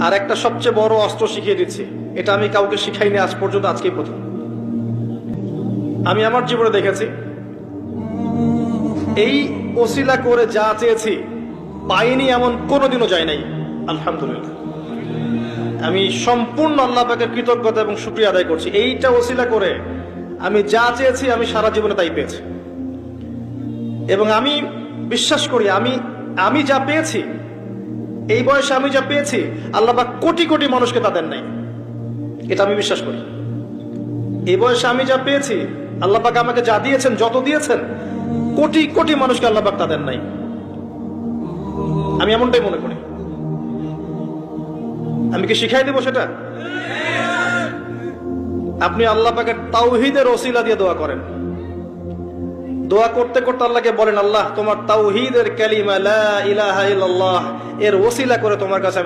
আর একটা সবচেয়ে বড় অস্ত্র শিখিয়ে দিচ্ছি, এটা আমি কাউকে শিখাইনি আজ পর্যন্ত, আজকেই প্রথম। আমি আমার জীবনে দেখেছি, এই ওসিলা করে যা চেয়েছি পাইনি এমন কোনোদিনও যায় নাই। আলহামদুলিল্লাহ, আমি সম্পূর্ণ আল্লাহ পাকের কৃতজ্ঞতা এবং শুকরিয়া আদায় করছি। এইটা ওসিলা করে আমি যা চেয়েছি আমি সারা জীবনে তাই পেয়েছি। এবং আমি বিশ্বাস করি আমি যা পেয়েছি, এই বয়সে আমি যা পেয়েছি, আল্লাহ পাক কোটি কোটি মানুষকে তা দেন নাই। এটা আমি বিশ্বাস করি। এই বয়সে আমি যা পেয়েছি, আল্লাহ পাক আমাকে যা দিয়েছেন, যত দিয়েছেন, কোটি কোটি মানুষকে আল্লাহ পাক তা দেন নাই। আমি এমনটাই মনে করি। আমি কি শিখাই দেব সেটা? আপনি আল্লাহ পাকের তাওহীদের ওসিলা দিয়ে দোয়া করেন। দোয়া করতে করতে আল্লাহকে বলেন, আল্লাহ তোমার তাওহীদের কালিমা লা ইলাহা ইল্লাল্লাহ এর ওসিলা করে তোমার কাছে